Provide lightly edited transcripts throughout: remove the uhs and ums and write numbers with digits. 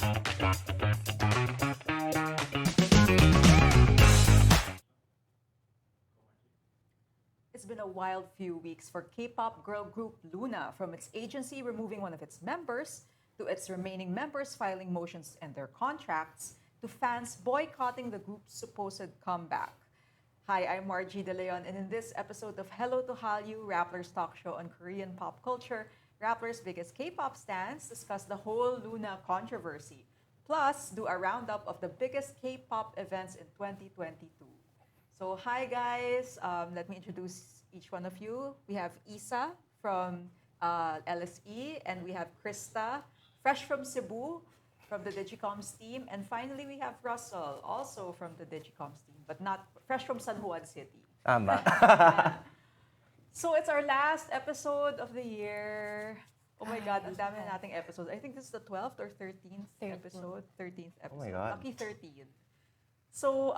It's been a wild few weeks for K-pop girl group Loona, from its agency removing one of its members, to its remaining members filing motions and their contracts, to fans boycotting the group's supposed comeback. Hi, I'm Margie De Leon, and in this episode of Hello to Hallyu, Rappler's talk show on Korean pop culture, Rappler's biggest K-pop stans discuss the whole Loona controversy, plus do a roundup of the biggest K-pop events in 2022. So, hi guys. Let me introduce each one of you. We have Isa from LSE, and we have Krista, fresh from Cebu, from the Digicoms team, and finally we have Russell, also from the Digicoms team, but not fresh from San Juan City. Tama. So it's our last episode of the year. Oh my God, ang dami na nating episodes. I think this is the 12th or 13th episode. 13th episode. Oh my God. Lucky 13. So,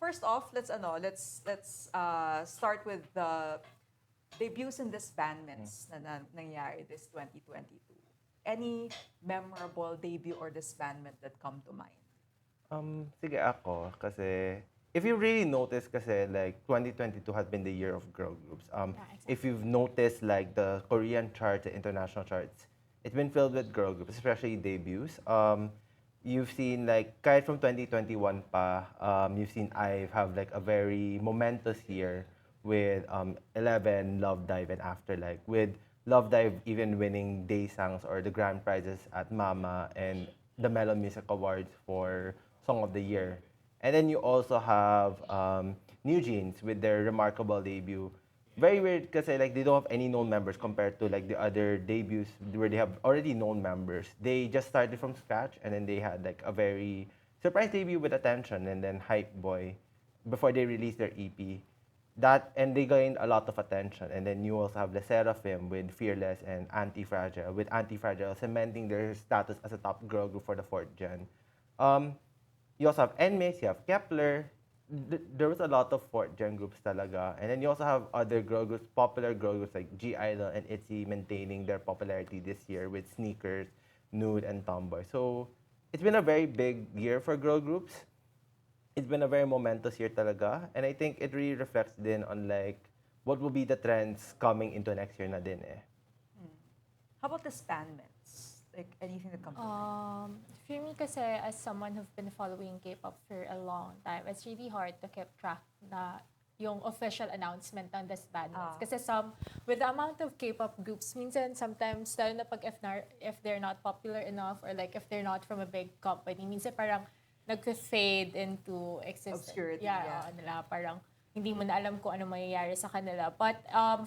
first off, let's start with the debuts and disbandments na nangyari this 2022. Any memorable debut or disbandment that come to mind? Sige ako, kasi if you really notice kasi like 2022 has been the year of girl groups. Exactly. If you've noticed like the Korean charts, the international charts, it's been filled with girl groups, especially debuts. You've seen like kahit from 2021 pa, you've seen IVE have like a very momentous year with 11, Love Dive, and Afterlife. With Love Dive even winning Daesangs or the grand prizes at Mama and the Melon Music Awards for Song of the Year. And then you also have New Jeans with their remarkable debut. Very weird kasi like they don't have any known members compared to like the other debuts where they have already known members. They just started from scratch and then they had like a very surprise debut with Attention and then Hype Boy before they released their EP. That and they gained a lot of attention. And then you also have Le Seraphim with Fearless and Anti-Fragile, with Anti-Fragile cementing their status as a top girl group for the 4th gen. You also have NMIXX, you have Kepler. There was a lot of 4th gen groups talaga. And then you also have other girl groups, popular girl groups like G-Idol and ITZY maintaining their popularity this year with Sneakers, Nude, and Tomboy. So it's been a very big year for girl groups. It's been a very momentous year talaga. And I think it really reflects din on like what will be the trends coming into next year na din eh. How about disbandments? Like anything that comes to mind? For me kasi, as someone who've been following K-pop for a long time, it's really hard to keep track na yung official announcement ng disbandments. Kasi with the amount of K-pop groups, minsan sometimes, lalo na pag if they're not popular enough or like if they're not from a big company, minsan parang nag-fade into existence. Obscurity, yeah. Nila, parang hindi mo na alam kung ano mangyayari sa kanila. But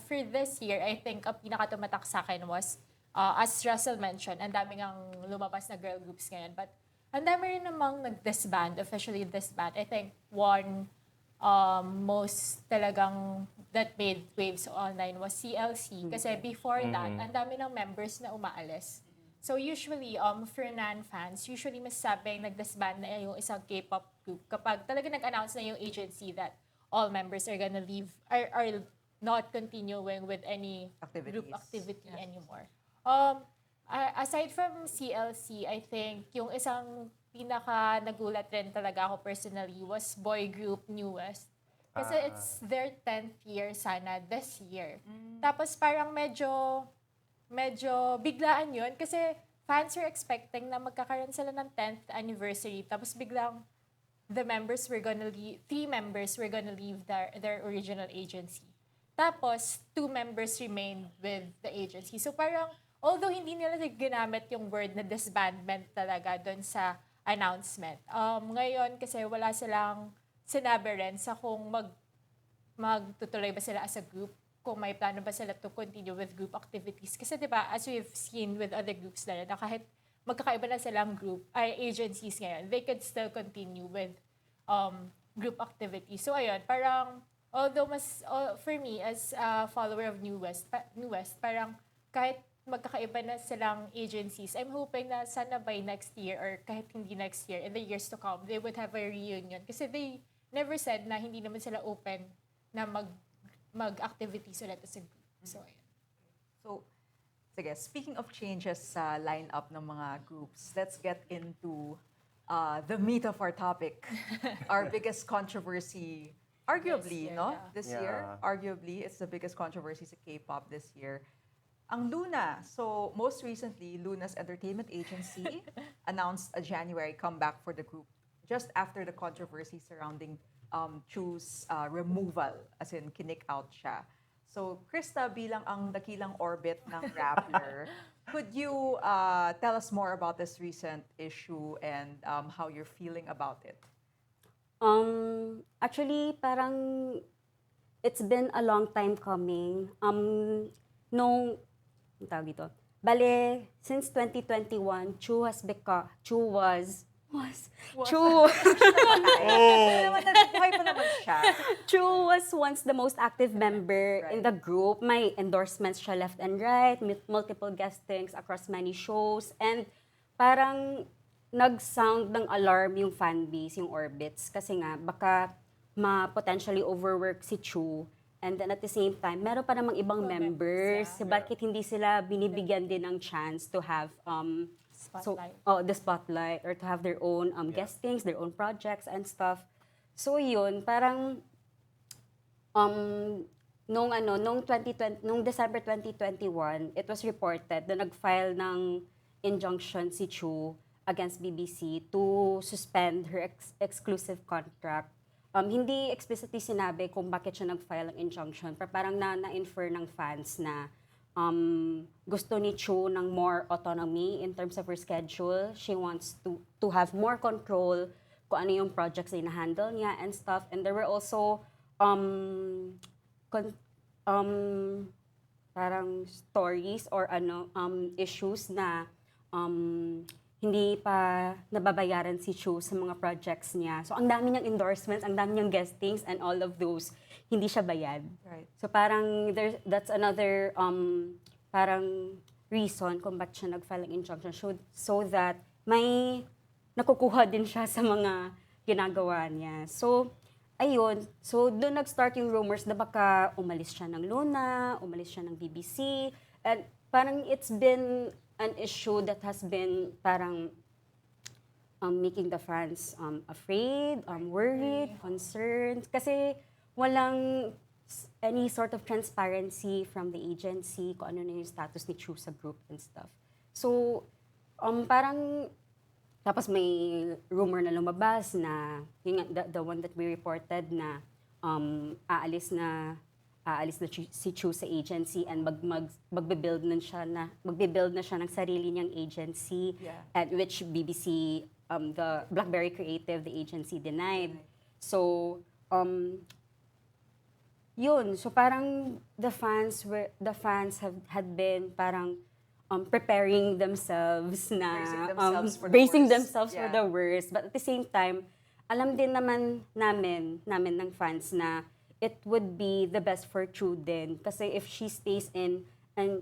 for this year, I think ang pinakatumatak sa akin was, as Russell mentioned, ang daming ang lumabas na girl groups ngayon. But ang dami rin namang nag-disband, officially disband. I think one most talagang that made waves online was CLC. Kasi before that, ang dami ng members na umaalis. So usually, for non-fans, usually masasabing nag-disband na yung isang K-pop group kapag talaga nag-announce na yung agency that all members are gonna leave, are not continuing with any group activity anymore. Aside from CLC, I think yung isang pinaka nagulat rin talaga ako personally was boy group Newest. Kasi it's their 10th year sana this year. Tapos parang medyo biglaan yun kasi fans were expecting na magkakaroon sila ng 10th anniversary. Tapos biglang three members were gonna leave their original agency. Tapos 2 members remained with the agency. So parang although hindi nila ginamit yung word na disbandment talaga doon sa announcement. Ngayon kasi wala silang sinabi rin sa kung magtutuloy ba sila as a group, kung may plano ba sila to continue with group activities. Kasi diba, as we've seen with other groups na kahit magkakaiba na silang agencies ngayon, they could still continue with group activities. So ayun, parang, although for me, as a follower of New West, parang kahit magkakaiba na silang agencies, I'm hoping na sana by next year or kahit hindi next year, in the years to come, they would have a reunion. Kasi they never said na hindi naman sila open na mag-activities ulit as a group. So, ayun. So, Sige, speaking of changes sa lineup ng mga groups, let's get into the meat of our topic. Our biggest controversy, arguably, This year, no? yeah. This Yeah. year, arguably, it's the biggest controversy sa K-pop this year. Ang Loona. So, most recently, Loona's entertainment agency announced a January comeback for the group just after the controversy surrounding Chu's removal, as in kinik out siya. So, Krista, bilang ang dakilang orbit ng Rappler, could you tell us more about this recent issue and how you're feeling about it? Actually, parang it's been a long time coming. Nung, ang tawag dito, bale, since 2021, Chu Buhay pa naman siya. Chu was once the most active member in the group. May endorsements siya left and right, multiple guestings across many shows, and parang nag-sound ng alarm yung fanbase, yung Orbits, kasi nga baka ma-potentially overwork si Chu. And then at the same time, meron pa namang ibang members. yeah. Bakit hindi sila binibigyan din ng chance to have Spotlight. the spotlight, or to have their own guestings, their own projects and stuff. So yun, parang nung December 2021, it was reported na nag-file ng injunction si Chu against BBC to suspend her exclusive contract. Hindi explicitly sinabi kung bakit siya nag-file ng injunction, pero parang na-infer ng fans na gusto ni Chu ng more autonomy in terms of her schedule. She wants to have more control kung ano yung projects na ina-handle niya and stuff. And there were also parang stories or issues na hindi pa nababayaran si Chu sa mga projects niya. So ang dami niyang endorsements, ang dami niyang guestings, and all of those, hindi siya bayad. Right. So parang that's another parang reason kung bakit siya nag-file ng injunction, so that may nakukuha din siya sa mga ginagawa niya. So ayun, so doon nag-start yung rumors na baka umalis siya ng Loona, umalis siya ng BBC, and parang it's been an issue that has been parang making the fans afraid, worried, concerned, kasi walang any sort of transparency from the agency kung ano na yung status ni Chu sa group and stuff. So, parang, tapos may rumor na lumabas na, yung, the one that we reported na aalis na si Chu sa agency, and magbe-build na siya ng sarili niyang agency, at which BBC, the BlackBerry Creative, the agency denied. So, yun. So parang the fans had been parang preparing themselves na Bracing bracing themselves themselves for for the the worst. But at the same time, alam din naman namin ng fans na it would be the best for Chu din, kasi if she stays in a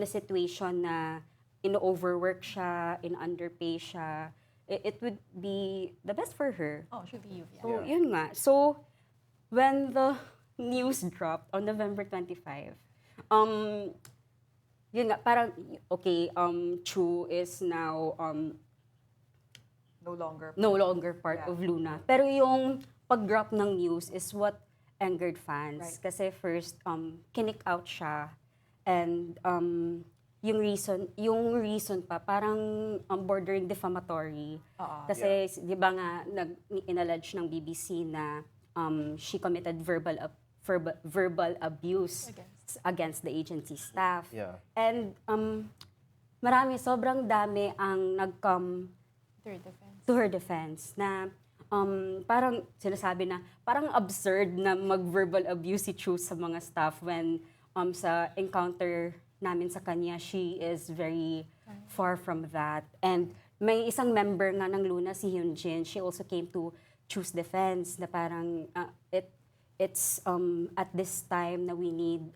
situation na ino-overwork siya, in-underpay siya, it would be the best for her. Oh, should be you. So, yun nga. So, when the news dropped on November 25, yun nga, parang, okay, Chu is now No longer part Yeah. of Loona. Pero yung pag-drop ng news is what angered fans. Right. Kasi first, kinik out siya, and yung reason pa, parang bordering defamatory. Kasi, di ba nga, in-allege ng BBC na she committed verbal abuse against the agency staff. Yeah. And sobrang dami ang nag-come to her defense na parang sinasabi na parang absurd na mag-verbal abuse si Chu sa mga staff when sa encounter namin sa kanya, she is very far from that. And may isang member nga ng Loona, si Hyunjin, she also came to Chu's defense na parang it's at this time na we need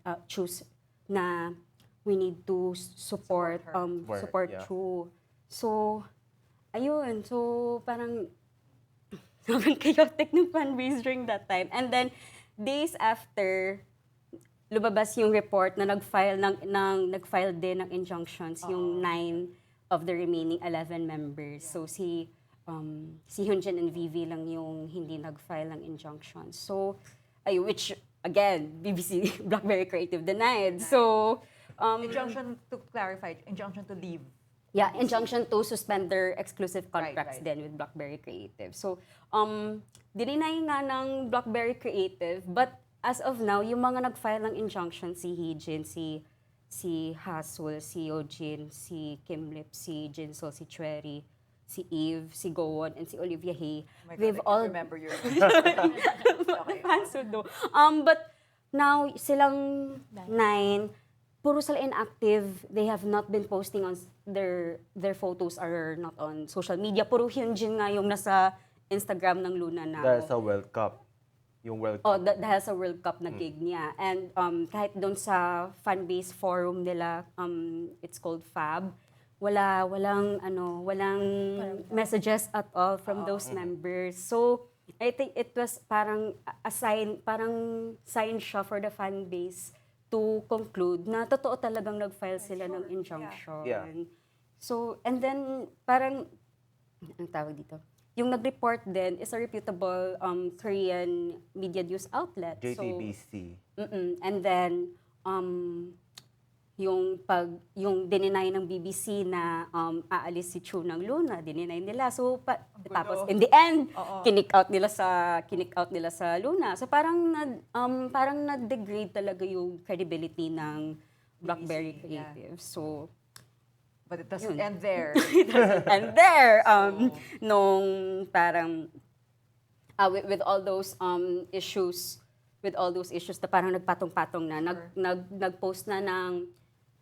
we need to support yeah. Chu. So ayun, so parang sobrang chaotic ng fan base during that time. And then days after lumabas yung report na nag-file din ng injunctions yung 9 of the remaining 11 members. So si Hyunjin and Vivi lang yung hindi nag-file ng injunctions. So which again BBC BlackBerry Creative denied. So Injunction to clarify, injunction to leave. yeah, injunction to suspend their exclusive contracts right. then with BlackBerry Creative. So dininay nga ng BlackBerry Creative, but as of now, yung mga nag-file ng injunction, si Heejin, si Hasul, si Yojin, si Kim Lip, si Jinsol, si Chweri, si Eve, si Gowon, and si Olivia Hay. Oh my God, They've I all... can't remember your okay. Hansudo. But now, silang 9, puro sila inactive. They have not been posting on their photos are not on social media. Puro Hyunjin nga yung nasa Instagram ng Loona now. Dahil sa World Cup. Yung World Cup. Oh, dahil sa World Cup na gig niya. And kahit doon sa fanbase forum nila, it's called Fab, walang messages at all from those members. So, I think it was parang sign siya for the fanbase to conclude na totoo talagang nag-file sila ng injunction. Yeah. So, and then parang, ang tawag dito? Yung nag-report din is a reputable Korean media news outlet. JTBC. So, and then, yung dininay ng BBC na aalis si Chu ng Loona, dininay nila. So, tapos in the end, kinik out nila sa Loona. So, parang na-degrade talaga yung credibility ng BlackBerry Creative. So, But it doesn't end there. and there, nung parang, with all those issues na parang nagpatong-patong na, nag-post na ng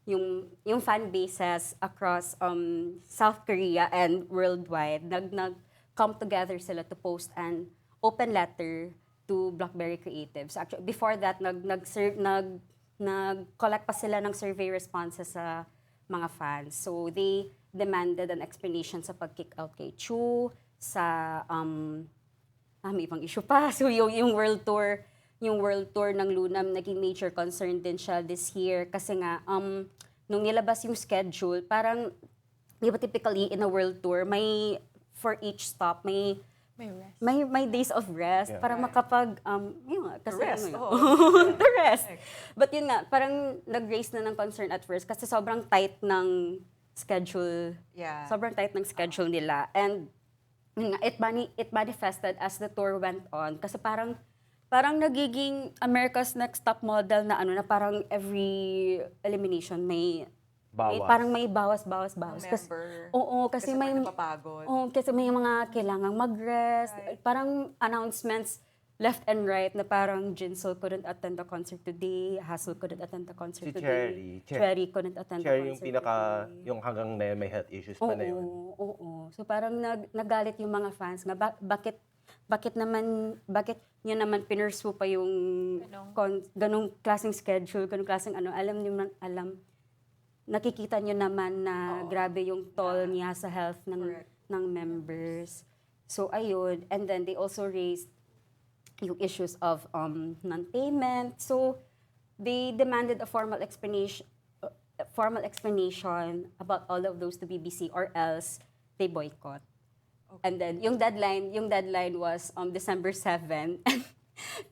yung fan bases across South Korea and worldwide, nag-come together sila to post an open letter to BlackBerry Creative. So actually, before that, nag-collect pa sila ng survey responses sa mga fans. So, they demanded an explanation sa pag-kick out kay Chu, sa, may ibang issue pa. So, yung world tour ng Loona, naging major concern din siya this year. Kasi nga, nung nilabas yung schedule, parang, di ba typically in a world tour, for each stop, may rest. May days of rest para makapag kasi rest. The rest. But yun nga, parang nag-raise na ng concern at first kasi sobrang tight ng schedule. Yeah. Sobrang tight ng schedule nila. And yun nga, it manifested as the tour went on kasi parang nagiging America's Next Top Model na na parang every elimination parang may bawas. Member. Kasi may may napapagod. kasi may mga kailangang mag-rest. Right. Parang announcements left and right na parang Jinsol couldn't attend the concert today, Hazel couldn't attend the concert Si today. Cherry. Cherry couldn't attend the Cherry concert yung today. yung hanggang na may health issues pa na yun. Oo. So parang nagalit yung mga fans nga bakit niyo naman pinursu pa yung ganong klaseng schedule, ganong klaseng nakikita nyo naman na grabe yung toll niya sa health ng members. So, ayun. And then, they also raised yung issues of non-payment. So, they demanded a formal explanation about all of those to BBC or else they boycott. Okay. And then, yung deadline was December 7.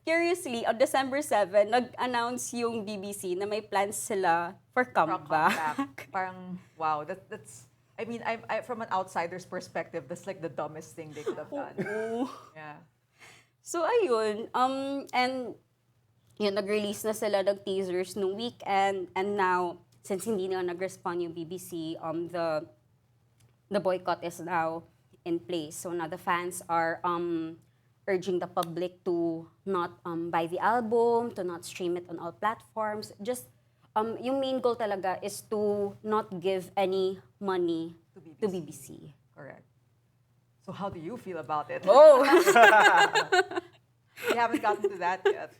Curiously, on December 7, nag-announce yung BBC na may plans sila for comeback. Parang, wow, that's, I mean, I from an outsider's perspective, that's like the dumbest thing they could have done. Yeah. So, ayun. And, yun, nag-release na sila ng teasers nung weekend. And now, since hindi na nag-respond yung BBC, the boycott is now in place. So, now the fans are urging the public to not buy the album, to not stream it on all platforms. Just, yung main goal talaga is to not give any money to BBC. Correct. So how do you feel about it? Oh! We haven't gotten to that yet.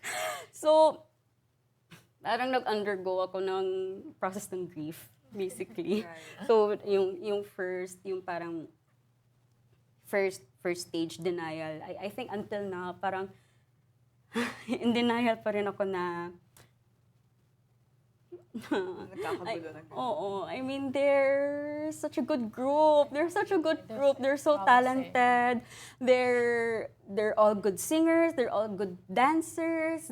So, parang nag-undergo ako ng process ng grief, basically. Right. So, yung parang first stage denial. I think until now, parang in denial pa rin ako na Nagkakagulo na. Oo, I mean, they're such a good group. They're such a good They're group. They're so promising. talented. They're all good singers. They're all good dancers.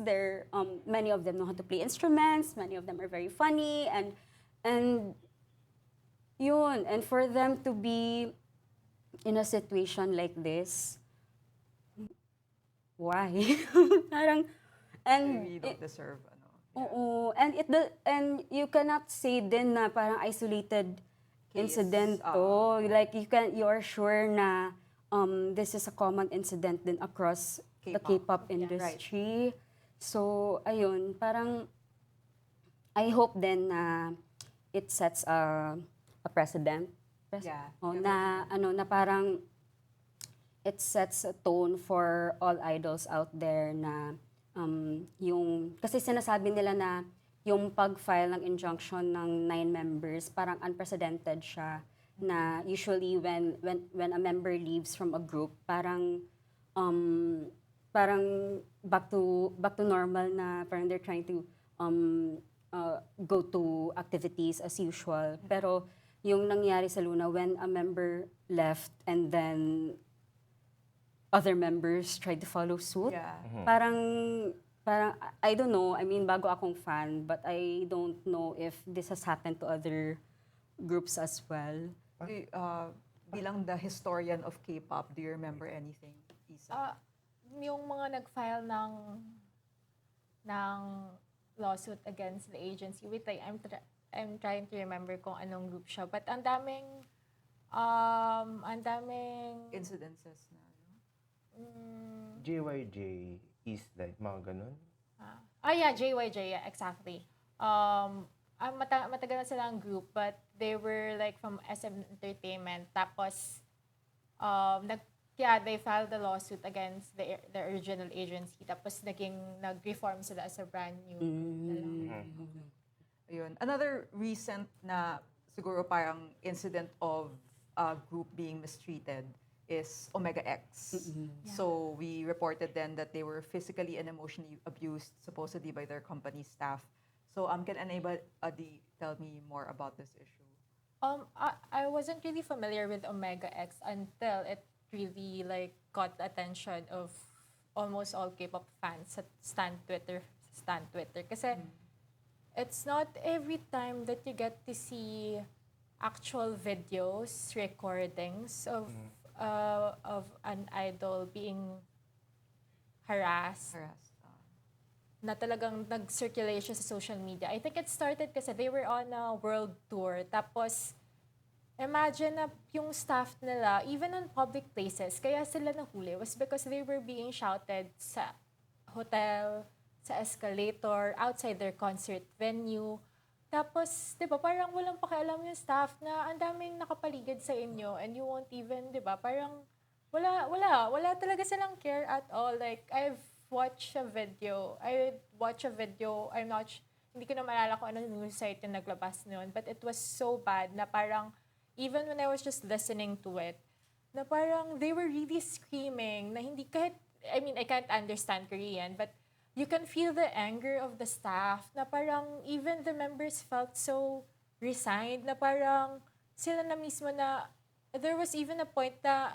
Many of them know how to play instruments. Many of them are very funny, and yun. And for them to be in a situation like this, why? Parang, They and really don't deserve, ano. oo, and you cannot say din na parang isolated Case, incident to. Like you are sure na this is a common incident din across the K-pop. K-pop industry. So ayun, parang I hope then na it sets a precedent. Yeah. Na parang it sets a tone for all idols out there na kasi sinasabi nila na yung pag-file ng injunction ng 9 members, parang unprecedented siya na usually when a member leaves from a group, parang back to normal na parang they're trying to go to activities as usual. Pero yung nangyari sa Loona, when a member left and then other members tried to follow suit. Yeah. Parang I don't know, I mean bago akong fan, but I don't know if this has happened to other groups as well. Bilang the historian of K-pop, do you remember anything, Isa? Yung mga nag-file ng lawsuit against the agency. Wait, I'm trying to remember kung anong group siya. But ang daming Incidences na, no? JYJ, Eastlight, mga ganun. Yeah, JYJ, yeah, exactly. Matagal na silang group, but they were like from SM Entertainment. Tapos, they filed the lawsuit against the original agency. Tapos, nag-reform sila as a brand new. Ayun. Another recent na siguro parang incident of a group being mistreated is Omega X. So we reported then that they were physically and emotionally abused supposedly by their company staff. So can anybody tell me more about this issue? I wasn't really familiar with Omega X until it really like got the attention of almost all K-pop fans at Stan Twitter. Kasi it's not every time that you get to see actual videos, recordings of an idol being harassed na talagang nag-circulate siya sa social media. I think it started kasi they were on a world tour. Tapos, imagine na yung staff nila, even on public places, kaya sila nahuli was because they were being shouted sa hotel, sa escalator, outside their concert venue. Tapos, di ba, parang walang pakialam yung staff na ang daming nakapaligid sa inyo and you won't even, di ba, parang wala talaga silang care at all. Like, I watch a video, hindi ko na maalala kung anong news site yung naglabas noon, but it was so bad na parang, even when I was just listening to it, na parang they were really screaming na hindi I can't understand Korean, but you can feel the anger of the staff na parang even the members felt so resigned na parang sila na mismo na there was even a point na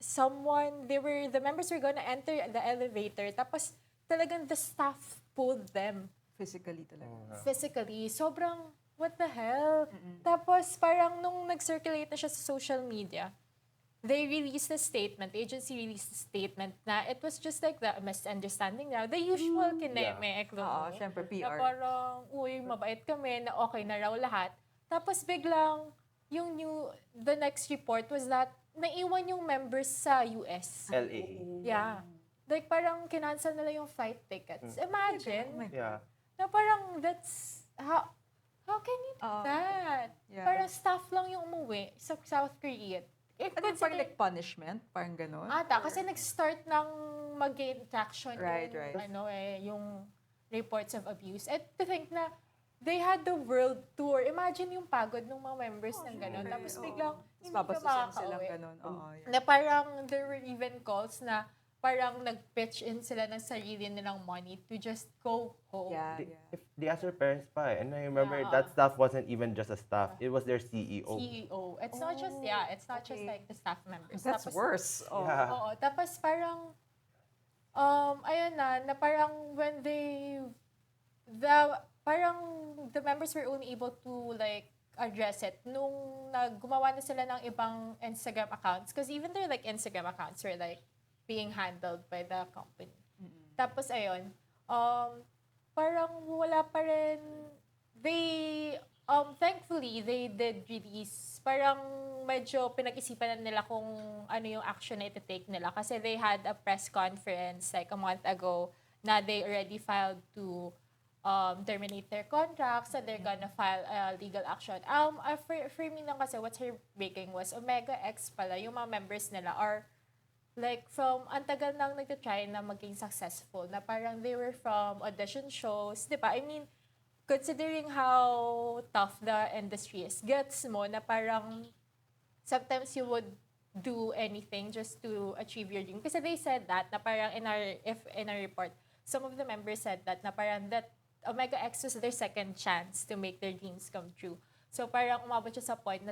the members were gonna enter the elevator tapos talagang the staff pulled them Physically talaga. physically. Sobrang what the hell? Tapos parang nung nag-circulate na siya sa social media, the agency released a statement na it was just like the misunderstanding now. The usual kineme. Syempre, Na PR. parang, mabait kami, na okay na raw lahat. Tapos biglang, the next report was that naiwan yung members sa US. LA. Yeah. Like parang kinancel nila yung flight tickets. Imagine. Yeah. Na parang that's, how can you do that? Yeah. Parang staff lang yung umuwi sa South Korea. Ano parang like punishment? Parang gano'n? Kasi nag-start ng mag-gain traction Right. yung reports of abuse. And to think na they had the world tour. Imagine yung pagod ng mga members ng gano'n. Tapos biglang hindi ka Papasusin silang makakauwi. gano'n. Na parang there were even calls na parang nag-pitch in sila ng sarili nilang money to just go home. Yeah, They, yeah. if they asked their parents pa. And I remember Yeah. that staff wasn't even just a staff. It was their CEO. CEO. It's not just, it's not just okay. like the staff members. That's Tapos, worse. Oh. Yeah. Oo, tapos parang, ayun na parang when parang the members were only able to like address it nung gumawa na sila ng ibang Instagram accounts. Because even their like Instagram accounts were like being handled by the company. Tapos ayun, parang wala pa rin, thankfully, they did release, parang medyo pinag-isipan na nila kung ano yung action na iti-take nila. Kasi they had a press conference like a month ago na they already filed to terminate their contracts and they're gonna file a legal action. For me lang kasi, what's heartbreaking was Omega X pala, yung mga members nila are like from, ang tagal nang nagtatry na maging successful, na parang they were from audition shows, di ba? I mean, considering how tough the industry is, gets mo na parang sometimes you would do anything just to achieve your dream. Kasi they said that, na parang in our report, some of the members said that, na parang that Omega X was their second chance to make their dreams come true. So parang umabot siya sa point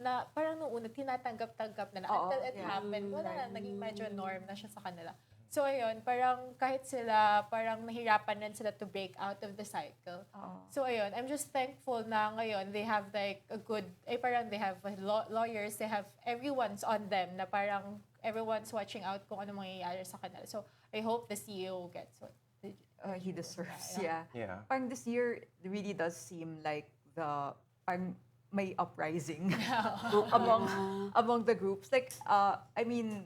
na parang nung una, tinatanggap-tanggap na until it happened. Wala na, naging medyo norm na siya sa kanila. So ayun, parang kahit sila, parang nahirapan din sila to break out of the cycle. So ayun, I'm just thankful na ngayon they have like a good, parang they have lawyers, they have, everyone's on them, na parang everyone's watching out kung ano mangyayari sa kanila. So I hope the CEO gets what He deserves, yeah. Yeah. Parang this year really does seem like parang may uprising among the groups. Like, I mean,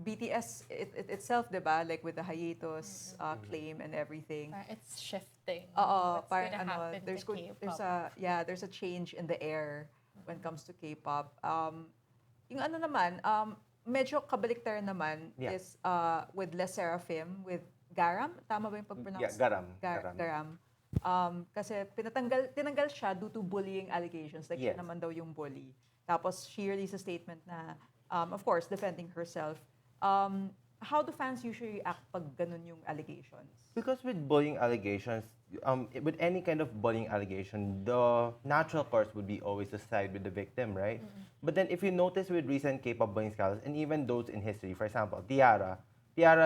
BTS itself, diba? Like with the hiatus claim and everything. It's shifting. Parang gonna happen there's to K-pop? there's a change in the air when it comes to K-pop. Yung ano naman, medyo kabaliktaran naman Yeah. is with Les Seraphim, with Garam. Tama ba yung pag-pronounce? Yeah, Garam. Garam. Kasi tinanggal siya due to bullying allegations. Like, siya Yes. naman daw yung bully. Tapos, she released a statement na, of course, defending herself. How do fans usually react pag ganun yung allegations? Because with bullying allegations, with any kind of bullying allegation, the natural course would be always to side with the victim, right? But then if you notice with recent K-pop bullying scandals, and even those in history, for example, Tiara,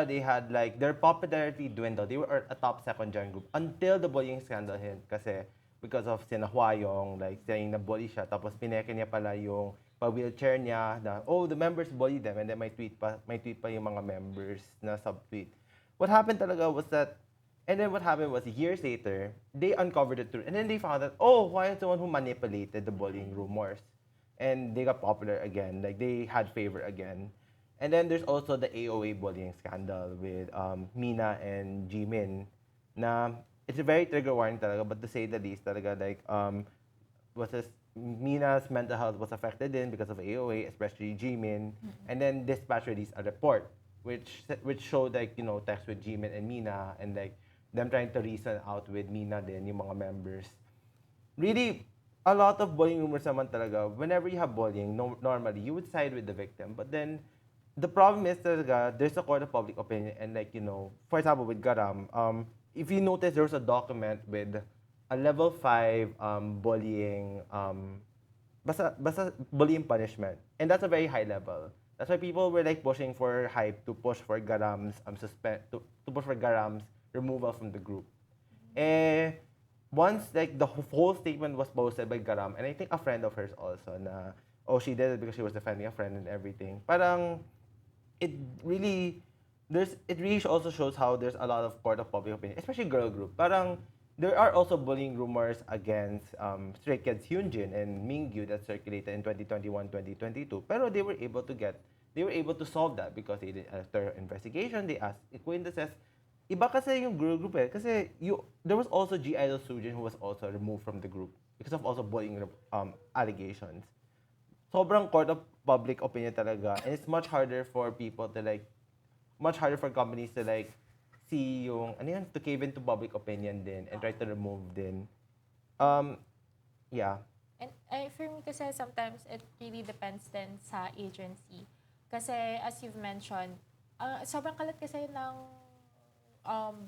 they had like, their popularity dwindled. They were a top second-gen group until the bullying scandal hit. Kasi because of sina Hwayong, like saying na bully siya, tapos pineke niya pala yung pa-wheelchair niya na, the members bully them, and then may tweet pa yung mga members na sub-tweet. What happened was years later, they uncovered the truth, and then they found that, Hwayong's the one who manipulated the bullying rumors. And they got popular again, like they had favor again. And then there's also the AOA bullying scandal with Mina and Jimin. Na it's a very trigger warning talaga, but to say the least talaga, like Mina's mental health was affected in because of AOA, especially Jimin. And then Dispatch released a report which showed like, text with Jimin and Mina, and like them trying to reason out with Mina din, yung mga members. Really, a lot of bullying rumors naman talaga. Whenever you have bullying, normally you would side with the victim, but then the problem is talaga, there's a court of public opinion, and like, for example, with Garam, if you notice, there was a document with a level 5 bullying, basta bullying punishment. And that's a very high level. That's why people were like pushing for hype to push for Garam's to push for Garam's removal from the group. Once like the whole statement was posted by Garam, and I think a friend of hers also, na, she did it because she was defending a friend and everything. Parang, it really also shows how there's a lot of court of public opinion, especially girl group. Parang, there are also bullying rumors against Stray Kids Hyunjin and Mingyu that circulated in 2021, 2022. Pero they were able to solve that because they did a thorough investigation. They asked acquaintances. Iba kasi yung girl group eh. Kasi there was also G-Idol Sujin who was also removed from the group because of also bullying allegations. Sobrang court of public opinion talaga, and it's much harder for companies to like see yung to cave into public opinion din and try to remove din. Yeah. And for me kasi sometimes it really depends din sa agency. Kasi as you've mentioned, sobrang kalat kasi ng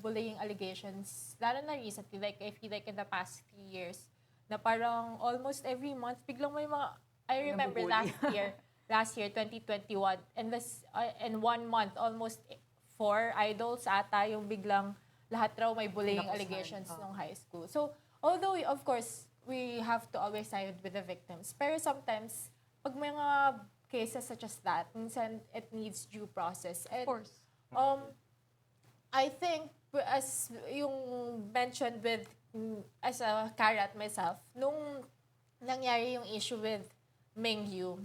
bullying allegations, lalo na recently, like I feel like in the past few years, na parang almost every month, biglang may mga, I May remember nambubully. last year, 2021, and in 1 month, almost 4 idols ata yung biglang lahat raw may bullying Pinakusahan. allegations nung high school. So, although, of course, we have to always side with the victims, pero sometimes, pag may mga cases such as that, minsan it needs due process. And, Of course. I think, as yung mentioned with, as a Karat myself, nung nangyari yung issue with Mingyu,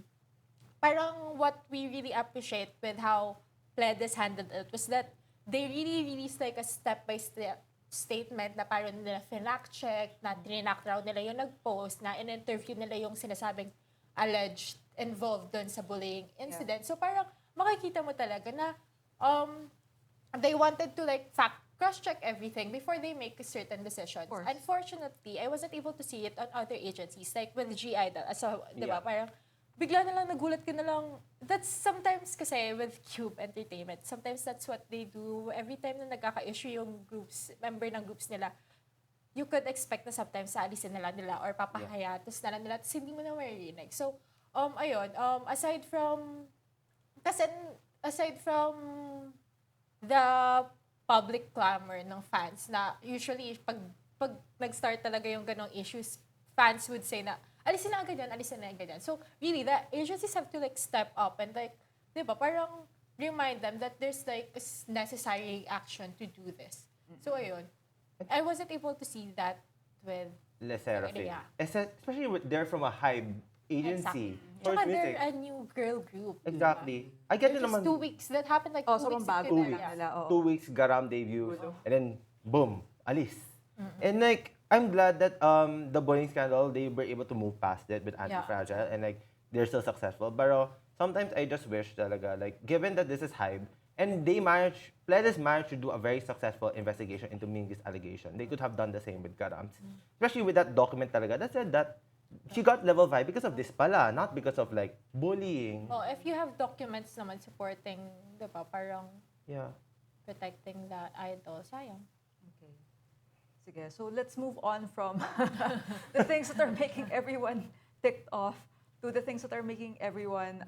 parang what we really appreciate with how Pledis handled it was that they really released like a step-by-step statement na parang nila finact-check, na trinack raw nila yung nag-post, na in-interview nila yung sinasabing alleged involved dun sa bullying incident. So parang makikita mo talaga na they wanted to like cross-check everything before they make certain decisions. course. Unfortunately, I wasn't able to see it on other agencies, like with G-Idol. So, di ba, Yeah. parang bigla na lang nagulat ka na lang. That's sometimes kasi with Cube Entertainment, sometimes that's what they do. Every time na nagkaka-issue yung member ng groups nila, you could expect na sometimes saalisin nila or papahaya, tapos na lang nila, tapos hindi mo na maririnig. So, ayun, aside from the public clamor ng fans na usually pag nag-start talaga yung ganong issues, fans would say na alisin na agad yan. So really, the agencies have to like step up and like, di ba, parang remind them that there's like necessary action to do this. So ayun, I wasn't able to see that with Les Seraphim. Yeah. Especially they're from a high agency. for Tsaka music. they're a new girl group. Exactly. I get They're it just naman. 2 weeks. That happened like 2 Oh, sobrang weeks bago ago. Two lang weeks. nila. Oo. 2 weeks, Garam debut. And then, boom, alis. And like, I'm glad that the bullying scandal, they were able to move past it with Anti-Fragile. And like, they're still successful. But sometimes I just wish talaga, like, given that this is hype, and Pledis managed to do a very successful investigation into Mingy's allegation. They could have done the same with Garam's. Especially with that document talaga that said that she got level 5 because of this pala, not because of like bullying. Oh, if you have documents naman supporting, di ba, parang Yeah. protecting the idol, sayang. Okay. Sige, so let's move on from the things that are making everyone ticked off to the things that are making everyone,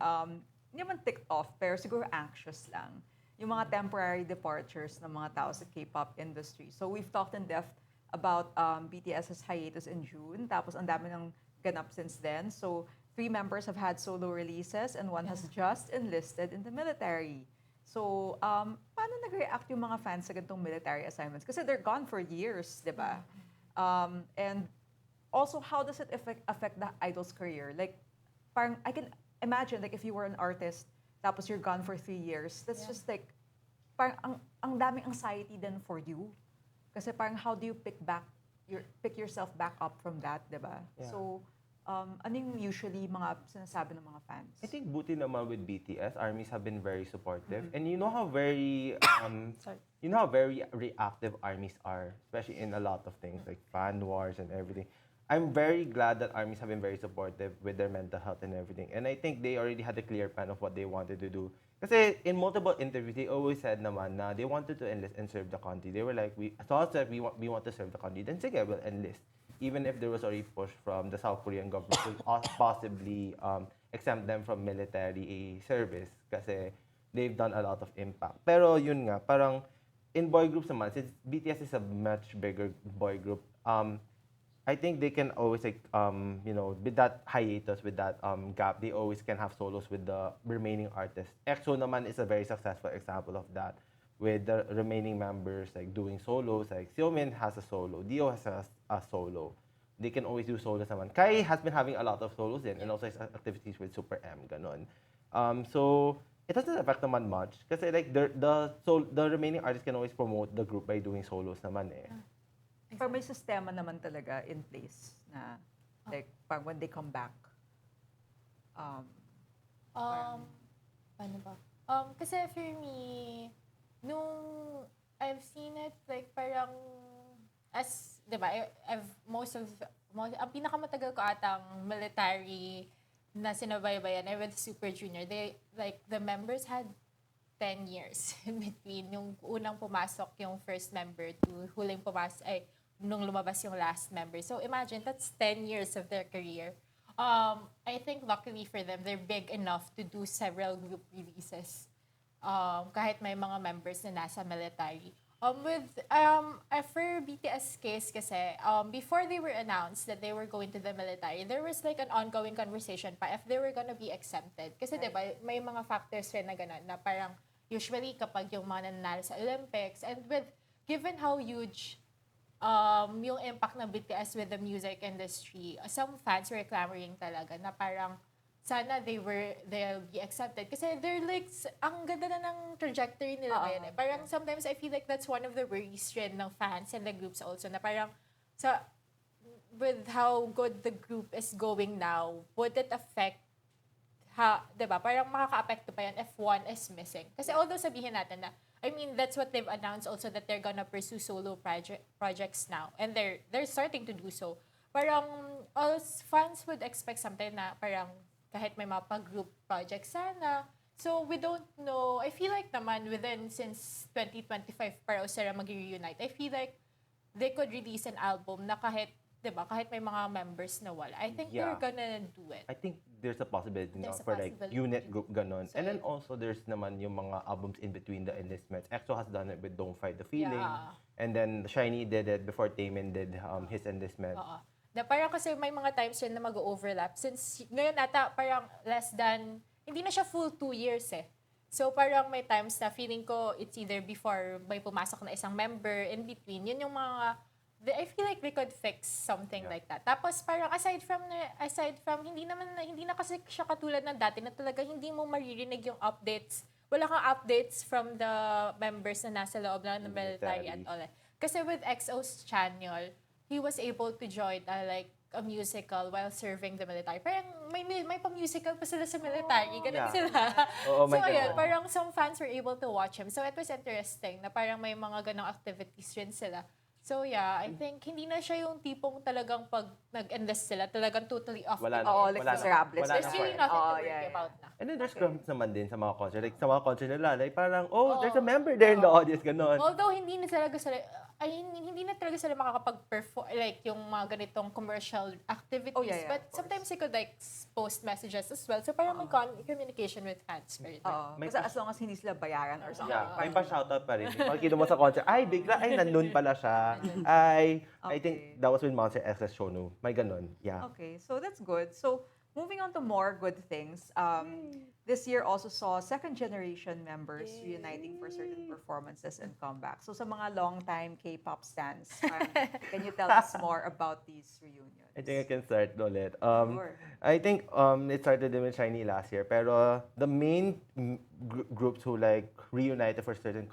hindi naman ticked off, pero siguro anxious lang. Yung mga temporary departures ng mga tao sa K-pop industry. So we've talked in depth about BTS's hiatus in June, tapos ang dami ng ganap since then. So 3 members have had solo releases and 1 has just enlisted in the military. So, paano nag-react yung mga fans sa ganitong military assignments? Kasi they're gone for years, di ba? And also, how does it affect the idol's career? Like, parang, I can imagine, like, if you were an artist, tapos you're gone for 3 years, that's just like, parang, ang daming anxiety then for you. Kasi parang, how do you pick yourself back up from that, di ba? Yeah. So, ano yung usually mga sinasabi ng mga fans? I think buti naman with BTS, armies have been very supportive. And you know how very reactive armies are, especially in a lot of things like fan wars and everything. I'm very glad that armies have been very supportive with their mental health and everything. And I think they already had a clear plan of what they wanted to do. Kasi in multiple interviews, they always said naman na they wanted to enlist and serve the country. They were like, as long as we want to serve the country, then sige, we'll enlist. Even if there was already push from the South Korean government to possibly exempt them from military service kasi they've done a lot of impact. Pero yun nga, parang in boy groups naman, since BTS is a much bigger boy group, I think they can always like with that hiatus, with that gap, they always can have solos with the remaining artists. EXO naman is a very successful example of that, with the remaining members like doing solos. Like Seomin has a solo, Dio has a solo. They can always do solos naman. Kai has been having a lot of solos din, and also his activities with Super M, ganon. So it doesn't affect naman much kasi like the remaining artists can always promote the group by doing solos naman eh. Pero may sistema naman talaga in place na like pag when they come back. Paano ba? Kasi for me, nung I've seen it, like parang, as, di ba, ang pinakamatagal ko atang military na sinabaybayan ay with Super Junior. They, like, the members had 10 years in between yung unang pumasok yung first member to huling pumasok ay nung lumabas yung last member. So imagine that's 10 years of their career. I think luckily for them, they're big enough to do several group releases. Kahit may mga members na nasa military. For BTS case kasi, before they were announced that they were going to the military, there was like an ongoing conversation pa if they were gonna be exempted. Kasi diba, may mga factors rin na gano'n na parang usually kapag yung mga nananalo sa Olympics and given how huge yung impact ng BTS with the music industry, some fans were clamoring talaga na parang sana they'll be accepted. Kasi they're like, ang ganda na ng trajectory nila ngayon. Parang sometimes I feel like that's one of the worries rin ng fans and the groups also, na parang with how good the group is going now, would it affect diba? Parang makaka-apekto pa yan if one is missing. Kasi although sabihin natin na, I mean, that's what they've announced also, that they're gonna pursue solo projects now. And they're starting to do so. Parang fans would expect something na parang kahit may mga pag-group projects sana. So, we don't know. I feel like naman since 2025 para sila mag-reunite, I feel like they could release an album na kahit, diba, kahit may mga members na wala. I think they're gonna do it. I think there's a possibility There's a for like possibility. unit group ganon. So, and then also there's naman yung mga albums in between the enlistments. EXO has done it with Don't Fight the Feeling. Yeah. And then Shiny did it before Taemin did his enlistment. Oo. Na parang kasi may mga times rin na mag-overlap. Since ngayon ata parang hindi na siya full 2 years eh. So parang may times na feeling ko it's either before may pumasok na isang member, in between. Yun yung mga, I feel like they could fix something like that. Tapos parang aside from hindi na kasi siya katulad ng dati na talaga hindi mo maririnig yung updates. Wala kang updates from the members na nasa loob ng military at all. Kasi with EXO's channel, he was able to join a musical while serving the military. Parang may pa-musical pa sila sa military. Ganun sila. Oo, So may ayun, ganun. parang some fans were able to watch him. So it was interesting na parang may mga ganong activities rin sila. So yeah, I think hindi na siya yung tipong talagang pag nag-enlist sila, talagang totally off. Wala na. Oo, like Wala na. miserables. Wala There's na really for- nothing to Oh, worry yeah. about na. And then there's crumbs naman din sa mga concert. Like sa mga concert nila, like parang, there's a member there in the audience, ganon. Although hindi na talaga sila makakapag-perform like yung mga ganitong commercial activities, Oh, yeah, but of course. sometimes they could like post messages as well. So parang may communication with fans pa rin. Oo. May Basta as long as hindi sila bayaran or something. Yeah, may parang- pa-shoutout pa rin. Pagkita mo sa concert, bigla, nandun pala siya. I think that was with Monster X's show, no? May ganon. Yeah. Okay, so that's good. So moving on to more good things. This year also saw second-generation members reuniting for certain performances and comebacks. So sa mga long-time K-pop stans, can you tell us more about these reunions? I think I can start ulit. Sure. I think it started with Shiny last year, pero the main groups who like reunited for certain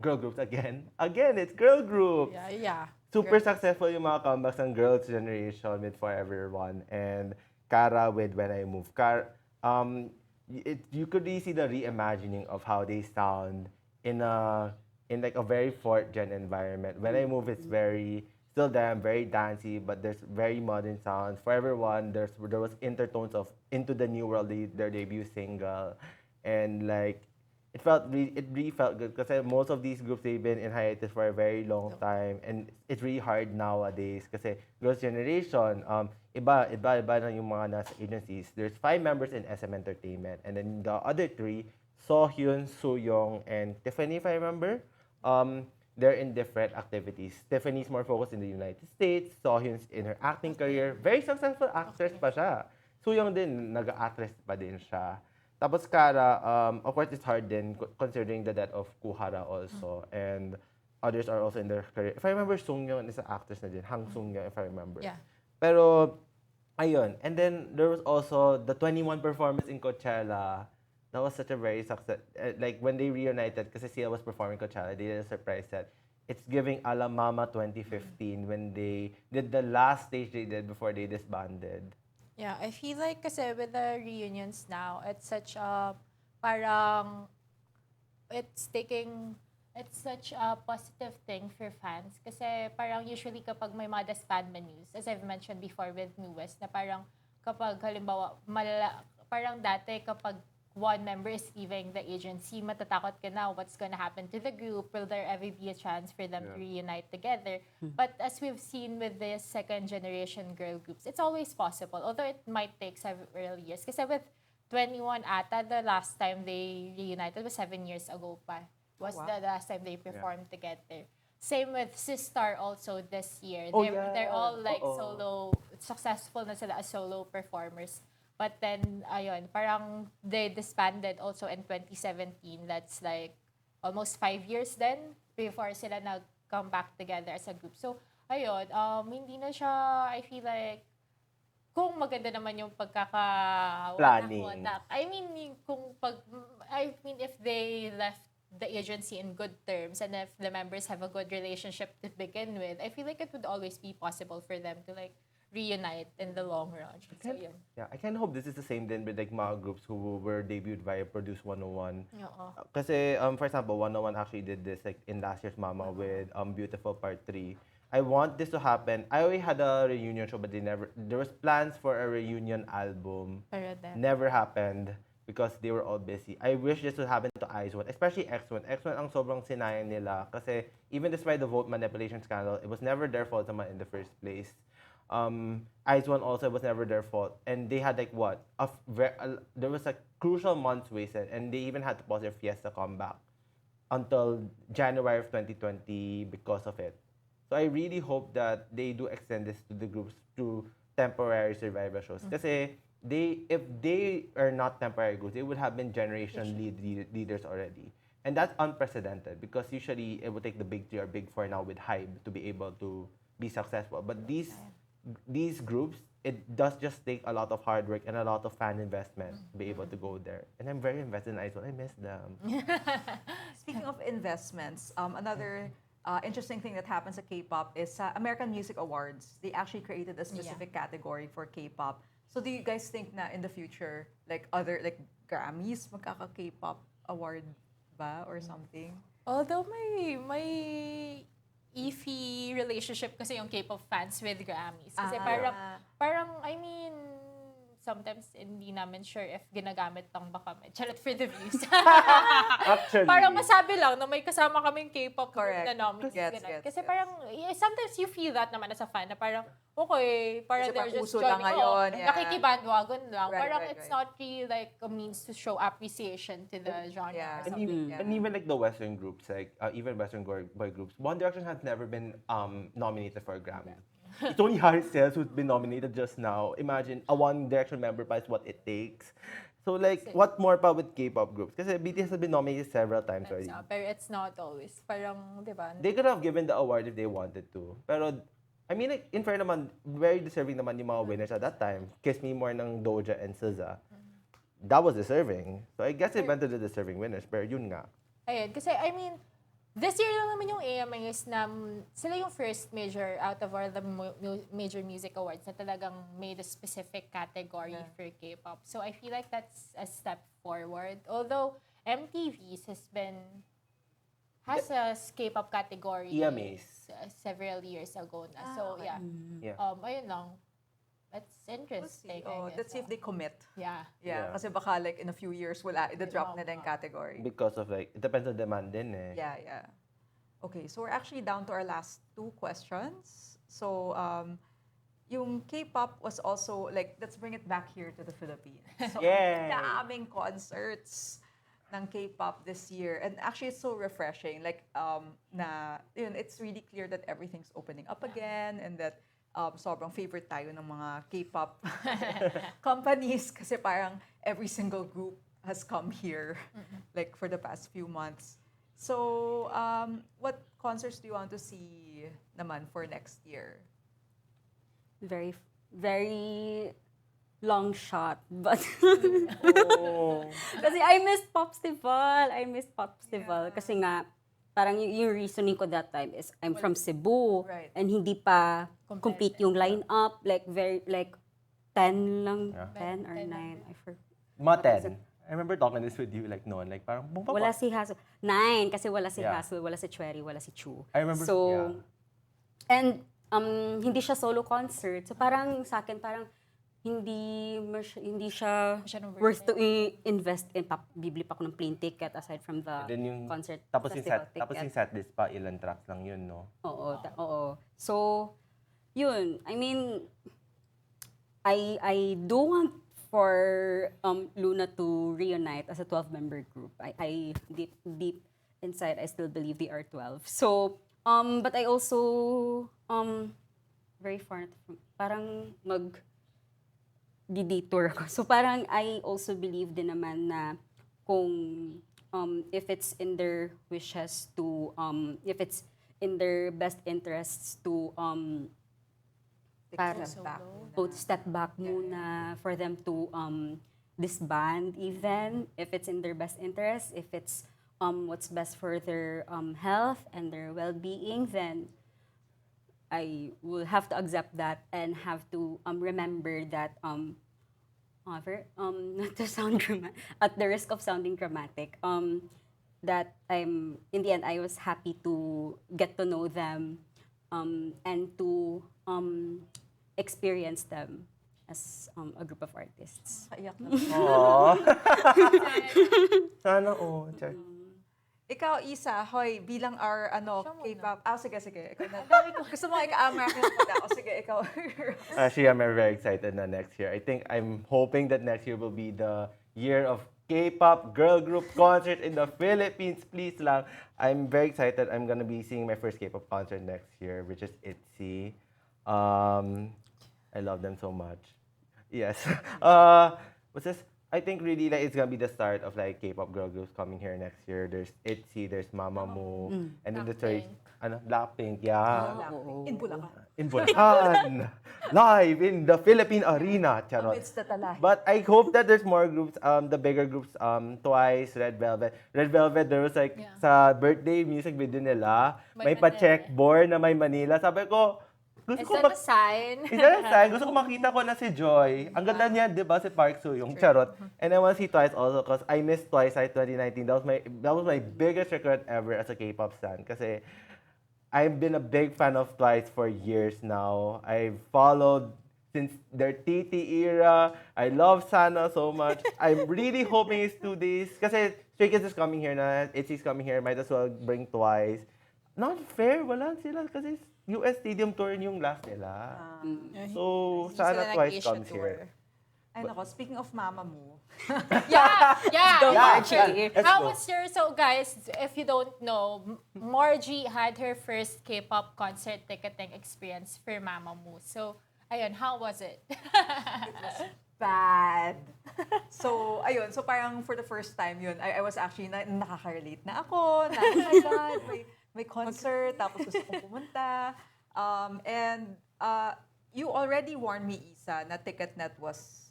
girl groups again, it's girl groups. Yeah. Super successful yung mga comebacks ng Girls' Generation with Forever One and Kara with When I Move. You could really see the reimagining of how they sound in like a very fourth gen environment. When I Move, it's still them, very dancey, but there's very modern sounds. Forever One, there was intertones of Into the New World, their debut single, and like it really felt good because most of these groups, they've been in hiatus for a very long time, and it's really hard nowadays kasi Girls' Generation, iba na yung mga nasa agencies. There's 5 members in SM Entertainment, and then the other 3, Sohyun, Sooyoung, and Tiffany, if I remember, they're in different activities. Tiffany's more focused in the United States, Sohyun's in her acting career. Very successful actress pa siya. Sooyoung din, nag-actress pa din siya. Tapos Kara, of course, it's hard din considering the death of Kuhara also. And others are also in their career. If I remember, Sungyeon is an actress na din. Hang Sungyeon, if I remember. Yeah. Pero, ayun. And then, there was also the 21 performance in Coachella. That was such a very success. Like, when they reunited, kasi Sia was performing Coachella, they did a surprise set. It's giving a la Mama 2015 when they did the last stage they did before they disbanded. Yeah, I feel like kasi with the reunions now, it's such a parang it's such a positive thing for fans kasi parang usually kapag may mga disbandment news, as I've mentioned before with Newest, na parang kapag halimbawa parang dati kapag one member is leaving the agency, matatakot ka na what's gonna happen to the group. Will there ever be a chance for them to reunite together? But as we've seen with the second generation girl groups, it's always possible, although it might take several years. Kasi with 21 ata, the last time they reunited was 7 years ago pa. Was the last time they performed together. Same with Sistar also this year. They're all like solo, successful na sila as solo performers. But then, ayun, parang they disbanded also in 2017. That's like almost 5 years then before sila nag-come back together as a group. So, ayun, hindi na siya, I feel like, kung maganda naman yung Planning. I mean, if they left the agency in good terms and if the members have a good relationship to begin with, I feel like it would always be possible for them to like reunite in the long run. So, yun. Yeah, I kind of hope this is the same then with like mga groups who were debuted via Produce 101. Oo. Kasi, for example, 101 actually did this like in last year's Mama with Beautiful Part 3. I want this to happen. I already had a reunion show, but there was plans for a reunion album. Pero then, Never happened because they were all busy. I wish this would happen to Ice1, especially X1. X1 ang sobrang sinayang nila kasi even despite the vote manipulation scandal, it was never their fault naman in the first place. Ice1 also was never their fault. And they had like what? There was like crucial months wasted and they even had to pause their Fiesta comeback until January of 2020 because of it. So I really hope that they do extend this to the groups to temporary survival shows. Kasi if they are not temporary groups, they would have been generation leaders already. And that's unprecedented because usually it would take the big three or big four now with Hybe to be able to be successful. But these groups, it does just take a lot of hard work and a lot of fan investment to be able to go there. And I'm very invested in Ice1. I miss them. Speaking of investments, another interesting thing that happens at K-pop is American Music Awards. They actually created a specific category for K-pop. So do you guys think na in the future, like other like Grammys, magkaka K-pop award ba or something? although may iffy relationship kasi yung K-pop fans with Grammys. Kasi parang, I mean, sometimes hindi namin sure if ginagamit lang ba kami. Charot for the views. Actually. Parang masabi lang na may kasama kaming K-pop group Correct. na nominees. Gets. Kasi parang, sometimes you feel that naman as a fan na parang, okay, parang Kasi they're parang just uso lang joining. ngayon, yeah. Nakikibandwagon lang. Right, Parang right, it's right. not really like a means to show appreciation to the genre Yeah. or And something. even like the Western groups, like even Western boy groups, One Direction has never been nominated for a Grammy. It's only Harry Styles who's been nominated just now. Imagine a One Direction member is what it takes. So like, what more pa with K-pop groups? Kasi BTS has been nominated several times already. Pero it's not always. Parang, di ba? They could have given the award if they wanted to. Pero, I mean, like, in fair naman, very deserving naman yung mga winners at that time. Kiss Me More ng Doja and SZA. That was deserving. So I guess it went to the deserving winners. Pero yun nga. Ayun, kasi I mean, this year lang naman yung AMAs na sila yung first major out of all the major music awards na talagang made a specific category for K-pop. So I feel like that's a step forward. Although MTV's has a K-pop category EMAs. several years ago na. So yeah. Ayun lang. That's interesting. I guess. Let's see if they commit. Yeah. Yeah, kasi baka like in a few years wala i-drop na yung category. Because of like, it depends on demand din eh. Yeah. Okay, so we're actually down to our last two questions. So, yung K-pop was also, like, let's bring it back here to the Philippines. So, Yay! daming concerts ng K-pop this year. And actually, it's so refreshing. Like, it's really clear that everything's opening up again and that sobrang favorite tayo ng mga K-pop companies kasi parang every single group has come here like for the past few months. So, what concerts do you want to see naman for next year? Very, very long shot. But kasi I missed Popstival. Kasi nga, parang yung reasoning ko that time is I'm from Cebu. Right. And hindi pa complete yung lineup. Like, 10 lang. 10 or 9. I forgot. Mga 10. I remember talking this with you like noon. Like parang, Wala si Hassel. 9 kasi wala si Yeah. Hassel, wala si Cherry, wala si Chu. I remember, So, yeah. and hindi siya solo concert. So parang sa akin, parang hindi siya Masyadong worth worth to invest in. Bibili pa ako ng plane ticket aside from the And then yung, concert tapos yung festival set, tapos ticket. yung setlist pa, ilan tracks lang yun, no? Oo. So, yun. I mean, I do want for Loona to reunite as a 12-member group. I deep inside, I still believe they are 12. So, but I also very far from, parang detour ako. So parang I also believe din naman na kung if it's in their wishes to if it's in their best interests to para Step back. both step back muna for them to disband even if it's in their best interest, if it's what's best for their health and their well-being, then I will have to accept that and have to remember that not to sound at the risk of sounding dramatic, that in the end I was happy to get to know them and to experience them as a group of artists. Kaiyak na. Aww. Sana all. Char. Ikaw, Isa, hoy, bilang our Siya muna. K-pop. Sige. Ikaw na. Gusto mo ika-American food ako. Sige, ikaw. Actually, I'm very excited na next year. I think I'm hoping that next year will be the year of K-pop girl group concert in the Philippines. Please lang. I'm very excited. I'm gonna be seeing my first K-pop concert next year, which is ITZY. I love them so much. Yes. What's this? I think really like it's gonna be the start of like K-pop girl groups coming here next year. There's ITZY, there's Mamamoo, and then the third, Blackpink, yeah. In Bulacan. In Bulacan, live in the Philippine Arena. Charot. Amidst the talay. But I hope that there's more groups, the bigger groups, Twice, Red Velvet. Red Velvet, there was like, Yeah. sa birthday music video nila, may May pa-checkboard na may Manila. Sabi ko, gusto Is ko that a sign? gusto ko makita ko na si Joy. Ang ganda niya, di ba, si Park Soo-young, charot. And I want to see Twice also because I missed Twice at 2019. That was my biggest regret ever as a K-pop stan. Kasi I've been a big fan of Twice for years now. I've followed since their TT era. I love Sana so much. I'm really hoping it's 2 days. Kasi Stray Kids is coming here na, ITZY's coming here. Might as well bring Twice. Not fair, wala sila kasi US Stadium Tour yung last nila. So, sana Twice comes here. Ay nako, speaking of Mamamoo. Yeah. Margie. Let's How go. was your, so guys, if you don't know, Margie had her first K-pop concert ticketing experience for Mamamoo. So, ayun, how was it? Bad. So, ayun. So, parang for the first time yun, I was actually, nakaka-relate na ako. Na, oh my God, may concert, tapos gusto kong pumunta. And you already warned me, Isa, na TicketNet was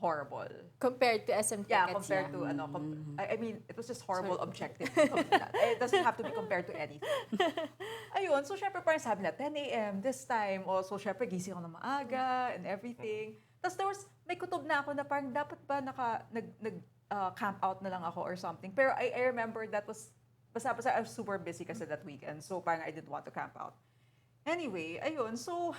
horrible. Compared to SM tickets. Yeah, compared to, I mean, it was just horrible objectively. It doesn't have to be compared to anything. Ayun, so syempre parang sabi na, 10 a.m. this time. Also, syempre gising ako na maaga and everything. Tapos may kutob na ako na parang dapat ba camp out na lang ako or something. Pero I remember that was, basta I was super busy kasi that weekend. So parang I didn't want to camp out. Anyway, ayun, so,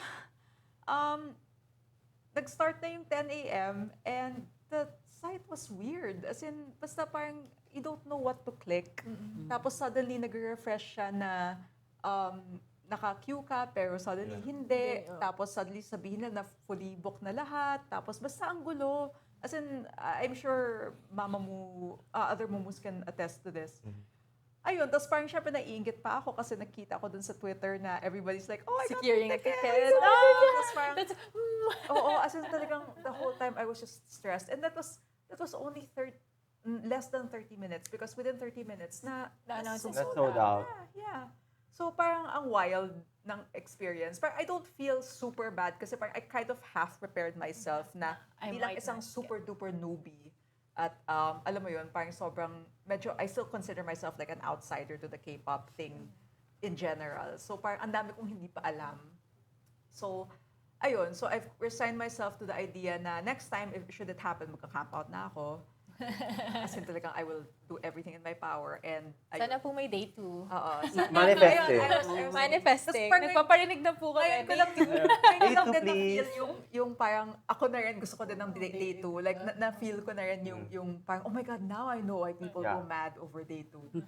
nag-start na yung 10 a.m. and the site was weird. As in, basta parang you don't know what to click. Tapos suddenly nag-refresh siya na naka-queue ka pero suddenly hindi. Tapos suddenly sabihin na fully booked na lahat. Tapos basta ang gulo. As in, I'm sure other Momus can attest to this. Ayun, tapos parang syempre naiingit pa ako kasi nakita ko dun sa Twitter na everybody's like, oh, I got Securing the tickets. tickets. Tapos parang, That's, oo, as in talagang the whole time I was just stressed. And that was only less than 30 minutes because within 30 minutes Na-announce sold it's sold out. Yeah. So parang ang wild ng experience. Parang I don't feel super bad kasi parang I kind of half prepared myself na I bilang might isang not super duper newbie. At alam mo yun, parang sobrang, medyo, I still consider myself like an outsider to the K-pop thing in general. So parang ang dami kong hindi pa alam. So, ayun. So I've resigned myself to the idea na next time, if should it happen, magka-camp out na ako. As in talagang I will do everything in my power and Sana po may day 2. Oo. Manifesting. Manifesting. Tas parang- Nagpaparinig na po kami. Ngayon ko lang din, ngayon ko lang Day two, din na-feel please. yung parang ako na rin, gusto ko din ng day 2. Like, na-feel ko na rin yung parang, oh my God, now I know why people Yeah. go mad over day 2.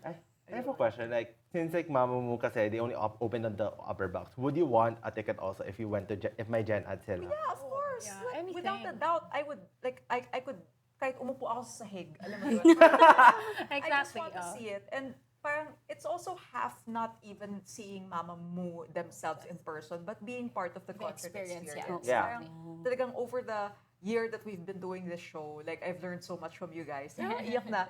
I have a question. Like, since like Mamamoo kasi they only opened on the upper box, would you want a ticket also if you went to if may Gen Ad sila? Yeah, of course. Yeah, Like, anything. without a doubt, I would, like, I could, kahit umupo ako sa sahig, alam mo yun. I just want to see it. And parang, it's also half not even seeing Mamamoo themselves in person, but being part of the concert experience, experience. yeah. Parang, talagang over the year that we've been doing this show, like, I've learned so much from you guys. Iyak na.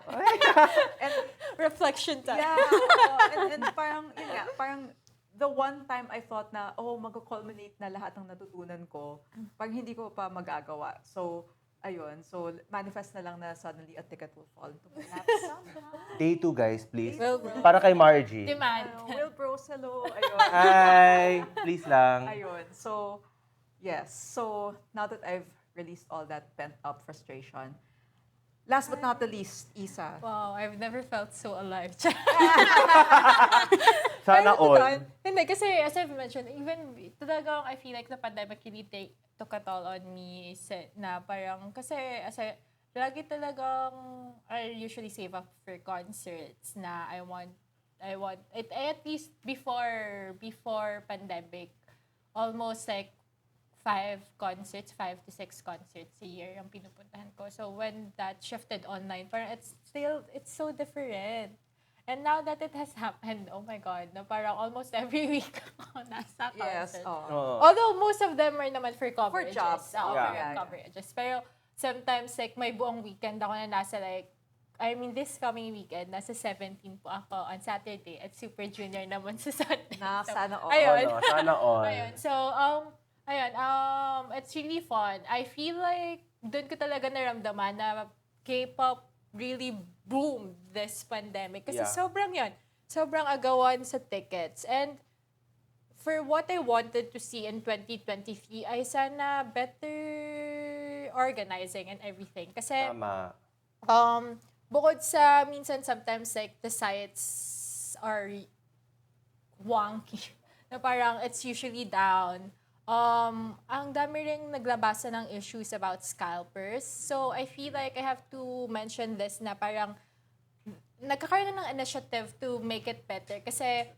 And Reflection time. yeah, oo. And parang, yun nga, parang the one time I thought na, mag-culminate na lahat ng natutunan ko, parang hindi ko pa magagawa. So, ayun. So, manifest na lang na suddenly a ticket will fall into my lap somehow. Day 2, guys, please. Well, Para kay Margie. demand. Will Bros, hello. Ayun. Ay, please lang. Ayun. So, yes. So, now that I've released all that pent-up frustration, last but not the least, Isa. Wow, I've never felt so alive. Sana Pero all. totoo, hindi, kasi as I've mentioned, even talagang I feel like the pandemic really took a toll on me na parang, kasi lagi talagang I usually save up for concerts na I want at least before pandemic, almost like 5 to 6 concerts a year ang pinupuntahan ko. So when that shifted online, parang it's so different. And now that it has happened, oh my God, na parang almost every week ako nasa Yes. concert. Oo. Although most of them are naman for coverages. jobs. Oo, Yeah. for coverages. Pero sometimes like may buong weekend ako na nasa like, I mean this coming weekend, nasa 17 po ako on Saturday at Super Junior naman sa Sunday. Na So, sana all. Ayun. Oh, no, sana all. Ayun. So, it's really fun. I feel like doon ko talaga naramdaman na K-pop really boomed this pandemic. Kasi Yeah. sobrang agawan sa tickets. And for what I wanted to see in 2023 ay sana better organizing and everything. Kasi Tama. bukod sa minsan sometimes like the sites are wonky na parang it's usually down. Ang dami ring naglabasa ng issues about scalpers. So I feel like I have to mention this na parang nagkakaroon na ng initiative to make it better kasi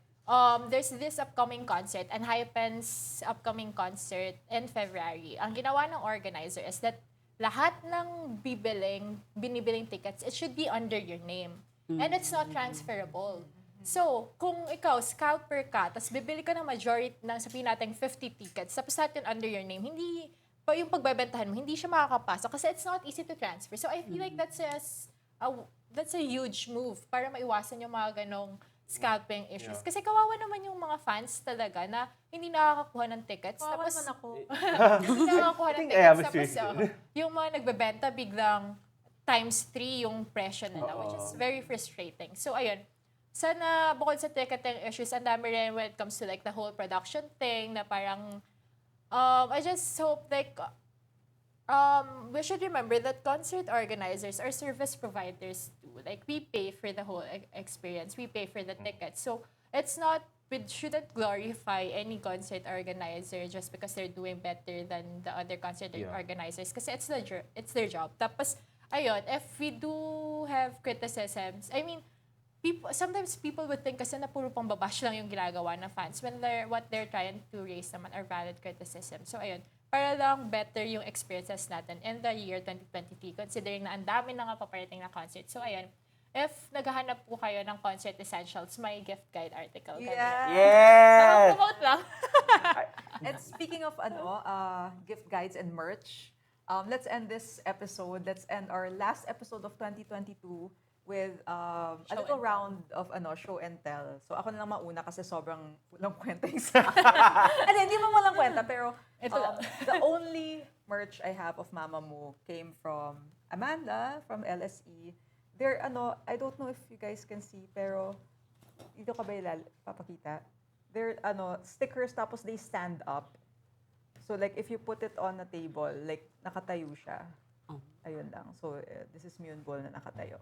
there's this upcoming concert and Hypen's upcoming concert in February. Ang ginawa ng organizer is that lahat ng binibiling tickets, it should be under your name. And it's not transferable. So, kung ikaw, scalper ka, tapos bibili ka ng majority ng sabihin natin 50 tickets, tapos natin under your name, hindi, pa yung pagbebentahan mo, hindi siya makakapasok kasi it's not easy to transfer. So, I feel like that's a huge move para maiwasan yung mga ganong scalping issues. Yeah. Kasi kawawa naman yung mga fans talaga na hindi nakakakuha ng tickets. Kawawa Tapos, naman ako. hindi nakakakuha ng I think I tickets. have a Tapos, situation. yung mga nagbebenta biglang times 3 yung presyo nila, which is Oo. very frustrating. So, ayun. Sana, bukod sa ticketing issues, ang dami rin when it comes to like the whole production thing na parang, I just hope like, we should remember that concert organizers are service providers too. Like, we pay for the whole experience. We pay for the tickets. So, it's not, we shouldn't glorify any concert organizer just because they're doing better than the other concert Yeah. organizers. Kasi it's their job. Tapos, ayun, if we do have criticisms, I mean, sometimes people would think kasi na puro pang babash lang yung ginagawa ng fans when what they're trying to raise naman are valid criticism. So, ayun, para lang better yung experiences natin in the year 2023 considering na ang dami na nga paparating na concert. So, ayun, if naghahanap po kayo ng concert essentials, may gift guide article. Yeah. Yes! Promote lang. And speaking of gift guides and merch, let's end this episode. Let's end our last episode of 2022 with a Show little and tell. round of show and tell. So ako na lang mauna kasi sobrang walang kwenta yung sa Ano, hindi mo walang kwenta, pero Ito lang. the only merch I have of Mamamoo came from Amanda from LSE. They're I don't know if you guys can see, pero dito ka ba papakita? They're stickers tapos they stand up. So like if you put it on a table, like nakatayo siya. Ayun lang. So, this is Myunbol na nakatayo.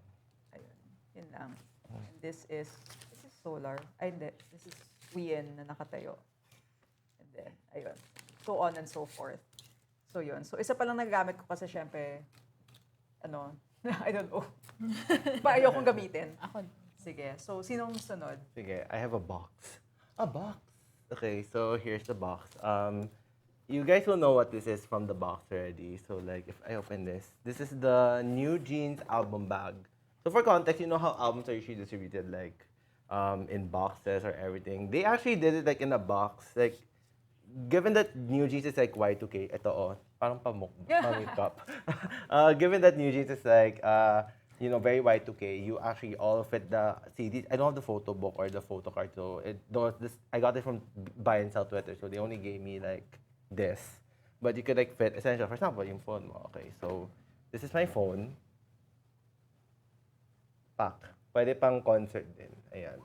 Ayun. Yun lang. And this is Solar. Ay, hindi. This is Wien na nakatayo. And then, ayun. So on and so forth. So, yun. So, isa pa lang nagagamit ko kasi syempre, I don't know. Ba, ayokong gamitin. Ako. Sige. So, sinong sunod? Sige, I have a box. A box? Okay, so here's the box. You guys will know what this is from the box already. So like, if I open this is the New Jeans album bag. So for context, you know how albums are usually distributed like in boxes or everything. They actually did it like in a box. Like, given that New Jeans is like Y2K, ito parang pamukap. Given that New Jeans is like, very Y2K, you actually all fit the CDs. I don't have the photo book or the photo card, so I got it from buy and sell Twitter, so they only gave me like this. But you could like fit essential. For example, yung phone mo. Okay, so this is my phone. Pack. Pwede pang concert din. Ayan.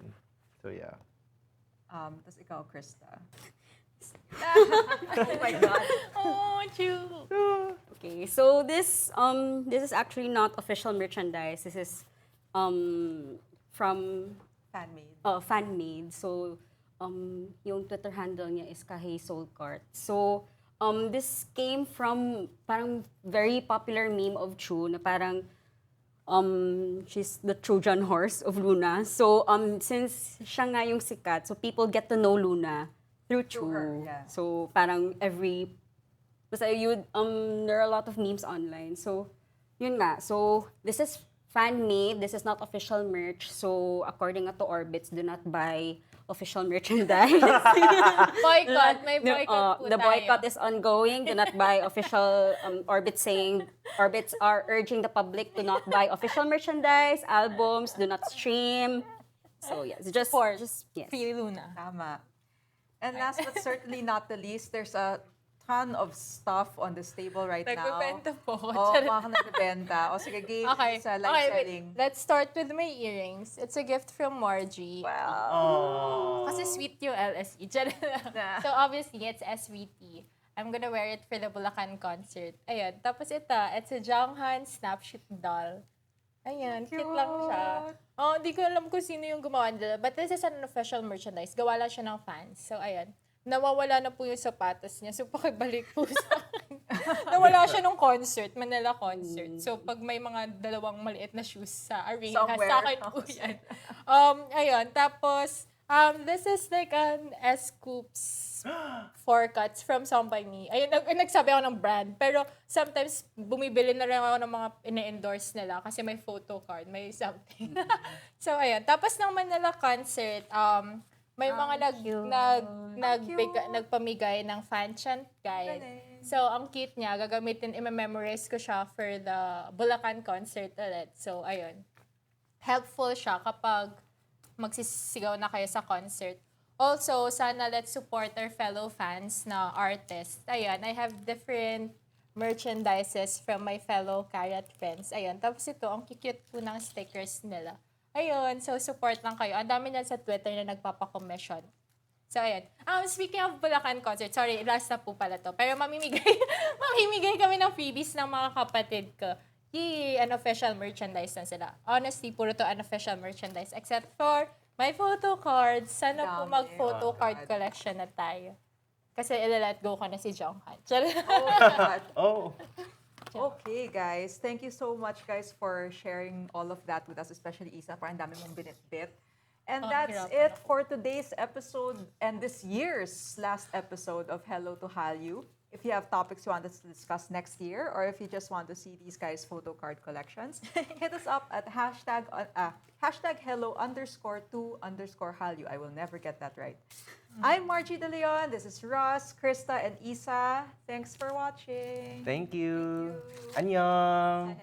So yeah. Tapos ikaw, Krista. Oh my God. Oh, cute. Okay, so this is actually not official merchandise. This is from Fan-made. fan-made. So yung Twitter handle niya is Kahey Soul Cart. So this came from parang very popular meme of Chu na parang she's the Trojan horse of Loona. So since siya nga yung sikat, so people get to know Loona through Chu. her, yeah. So parang basta there are a lot of memes online. So yun nga. So this is fan-made. This is not official merch. So according to Orbits, do not buy official merchandise. Boycott. May boycott po The tayo. boycott is ongoing. Do not buy official Orbits are urging the public to not buy official merchandise, albums, do not stream. So yes, just yes. Free Loona. Tama. And last but certainly not the least, there's a ton of stuff on this table right now. Nagbebenta po. Oh, mga nagbebenta. O sige, game sa live selling. Let's start with my earrings. It's a gift from Margie. Wow. Kasi sweet yung LSE. So obviously, it's SVT. I'm gonna wear it for the Bulacan concert. Ayun. Tapos it's a Jonghan snapshot doll. Ayan, cute lang siya. Oh, hindi ko alam kung sino yung gumawa nila. But this is an official merchandise. Gawa lang siya ng fans. So, ayan. Nawawala na po yung sapatos niya. So, pakibalik po sa akin. Nawala siya nung concert, Manila concert. So, pag may mga dalawang maliit na shoes sa arena, Somewhere. sa akin po yan. Ayun. Tapos, this is like an S-Scoops 4 cuts from Somebody. Ayun, nagsabi ako ng brand. Pero sometimes, bumibili na rin ako ng mga ine-endorse nila kasi may photo card, may something. So, ayun. Tapos ng Manila concert, may mga nagpamigay ng fan chant guide. So, ang cute niya. Gagamitin, i-memorize ko siya for the Bulacan concert ulit. So, ayun. Helpful siya kapag magsisigaw na kayo sa concert. Also, sana let's support our fellow fans na artists. Ayun, I have different merchandises from my fellow Karat friends. Ayun, tapos ito, ang cute po ng stickers nila. Ayun, so support lang kayo. Ang dami na sa Twitter na nagpapakommission. So, ayun. Speaking of Bulacan concert, sorry, last na po pala to. Pero mamimigay kami ng freebies ng mga kapatid ko. Unofficial merchandise na sila. Honestly, puro to unofficial merchandise. Except for my photo cards. Sana po Dami. mag-photo card collection na tayo. Kasi ila-let go ka na si Jonghan. Oh, God. Oh. Okay, guys. Thank you so much, guys, for sharing all of that with us, especially Isa. Parang dami mong binitbit. And that's it for today's episode and this year's last episode of Hello to Hallyu. If you have topics you want us to discuss next year, or if you just want to see these guys' photo card collections, hit us up at hashtag hello_to_Hallyu. I will never get that right. I'm Margie De Leon. This is Ross, Krista, and Isa. Thanks for watching. Thank you. Annyeong.